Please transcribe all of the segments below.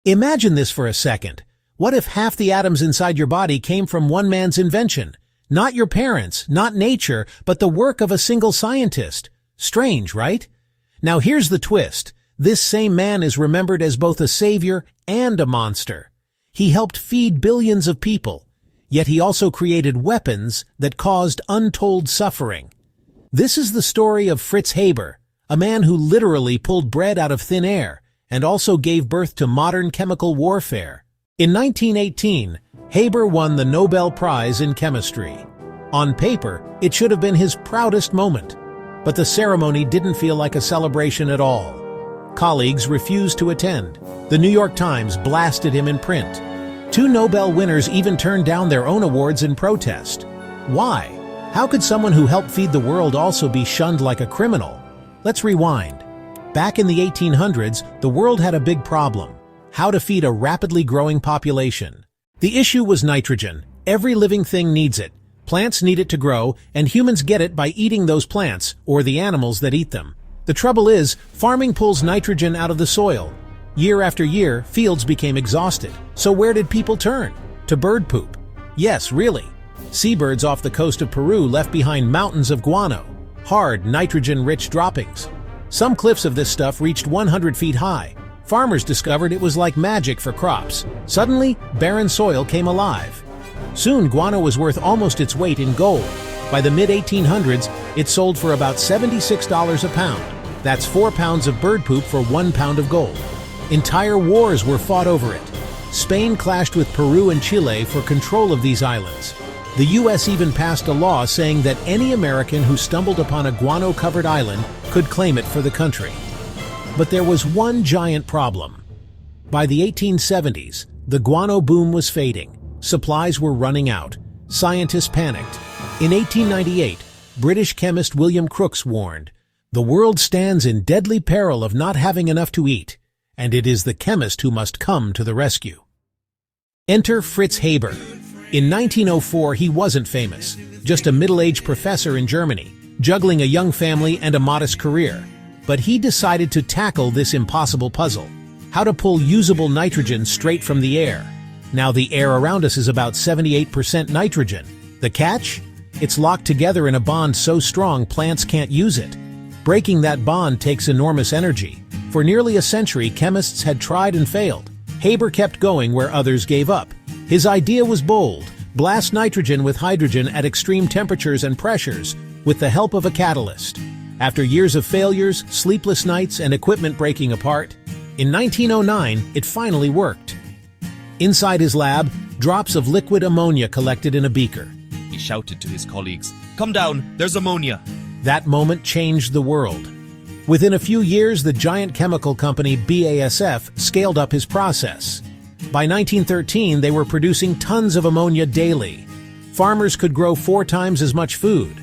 Imagine this for a second. What if half the atoms inside your body came from one man's invention? Not your parents, not nature, but the work of a single scientist. Strange, right? Now here's the twist. This same man is remembered as both a savior and a monster. He helped feed billions of people, yet he also created weapons that caused untold suffering. This is the story of Fritz Haber, a man who literally pulled bread out of thin air and also gave birth to modern chemical warfare. In 1918, Haber won the Nobel Prize in Chemistry. On paper, it should have been his proudest moment, but the ceremony didn't feel like a celebration at all. Colleagues refused to attend. The New York Times blasted him in print. 2 Nobel winners even turned down their own awards in protest. Why? How could someone who helped feed the world also be shunned like a criminal? Let's rewind. Back in the 1800s, the world had a big problem: how to feed a rapidly growing population. The issue was nitrogen. Every living thing needs it. Plants need it to grow, and humans get it by eating those plants, or the animals that eat them. The trouble is, farming pulls nitrogen out of the soil. Year after year, fields became exhausted. So where did people turn? To bird poop. Yes, really. Seabirds off the coast of Peru left behind mountains of guano, hard, nitrogen-rich droppings. Some cliffs of this stuff reached 100 feet high. Farmers discovered it was like magic for crops. Suddenly, barren soil came alive. Soon, guano was worth almost its weight in gold. By the mid-1800s, it sold for about $76 a pound. That's 4 pounds of bird poop for 1 pound of gold. Entire wars were fought over it. Spain clashed with Peru and Chile for control of these islands. The U.S. even passed a law saying that any American who stumbled upon a guano-covered island could claim it for the country. But there was one giant problem. By the 1870s, the guano boom was fading. Supplies were running out. Scientists panicked. In 1898, British chemist William Crookes warned, "The world stands in deadly peril of not having enough to eat, and it is the chemist who must come to the rescue." Enter Fritz Haber. In 1904, he wasn't famous, just a middle-aged professor in Germany, juggling a young family and a modest career. But he decided to tackle this impossible puzzle: how to pull usable nitrogen straight from the air. Now the air around us is about 78% nitrogen. The catch? It's locked together in a bond so strong plants can't use it. Breaking that bond takes enormous energy. For nearly a century, chemists had tried and failed. Haber kept going where others gave up. His idea was bold: blast nitrogen with hydrogen at extreme temperatures and pressures with the help of a catalyst. After years of failures, sleepless nights, and equipment breaking apart, in 1909, it finally worked. Inside his lab, drops of liquid ammonia collected in a beaker. He shouted to his colleagues, "Come down, there's ammonia." That moment changed the world. Within a few years, the giant chemical company BASF scaled up his process. By 1913, they were producing tons of ammonia daily. Farmers could grow 4 times as much food.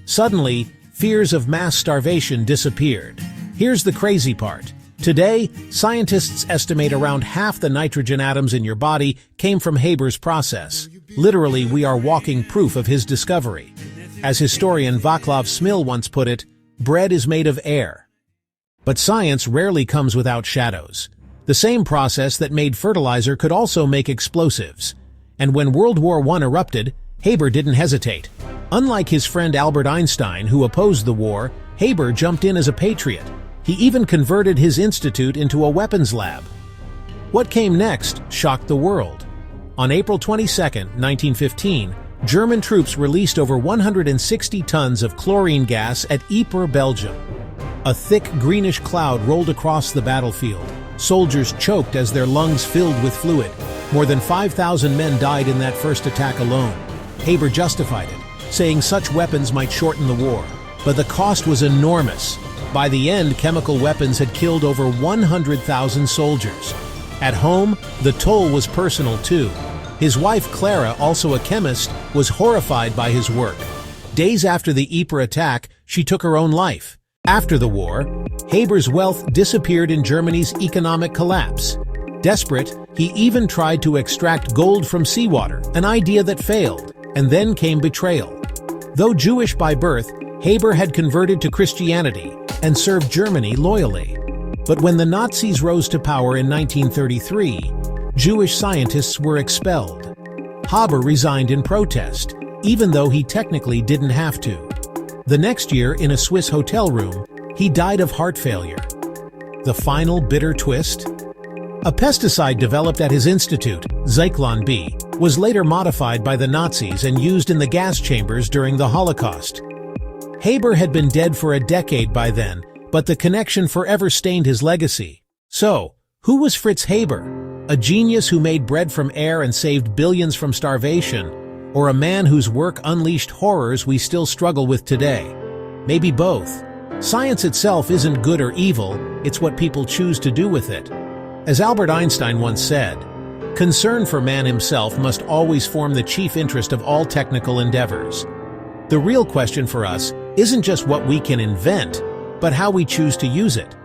Suddenly, fears of mass starvation disappeared. Here's the crazy part. Today, scientists estimate around half the nitrogen atoms in your body came from Haber's process. Literally, we are walking proof of his discovery. As historian Václav Smil once put it, bread is made of air. But science rarely comes without shadows. The same process that made fertilizer could also make explosives. And when World War I erupted, Haber didn't hesitate. Unlike his friend Albert Einstein, who opposed the war, Haber jumped in as a patriot. He even converted his institute into a weapons lab. What came next shocked the world. On April 22, 1915, German troops released over 160 tons of chlorine gas at Ypres, Belgium. A thick greenish cloud rolled across the battlefield. Soldiers choked as their lungs filled with fluid. More than 5,000 men died in that first attack alone. Haber justified it, saying such weapons might shorten the war. But the cost was enormous. By the end, chemical weapons had killed over 100,000 soldiers. At home, the toll was personal too. His wife Clara, also a chemist, was horrified by his work. Days after the Ypres attack, she took her own life. After the war, Haber's wealth disappeared in Germany's economic collapse. Desperate, he even tried to extract gold from seawater, an idea that failed, and then came betrayal. Though Jewish by birth, Haber had converted to Christianity and served Germany loyally. But when the Nazis rose to power in 1933, Jewish scientists were expelled. Haber resigned in protest, even though he technically didn't have to. The next year, in a Swiss hotel room, he died of heart failure. The final bitter twist? A pesticide developed at his institute, Zyklon B, was later modified by the Nazis and used in the gas chambers during the Holocaust. Haber had been dead for a decade by then, but the connection forever stained his legacy. So, who was Fritz Haber? A genius who made bread from air and saved billions from starvation? Or a man whose work unleashed horrors we still struggle with today? Maybe both. Science itself isn't good or evil, it's what people choose to do with it. As Albert Einstein once said, concern for man himself must always form the chief interest of all technical endeavors. The real question for us isn't just what we can invent, but how we choose to use it.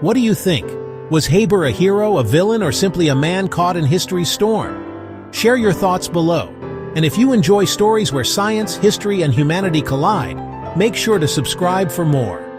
What do you think? Was Haber a hero, a villain, or simply a man caught in history's storm? Share your thoughts below. And if you enjoy stories where science, history, and humanity collide, make sure to subscribe for more.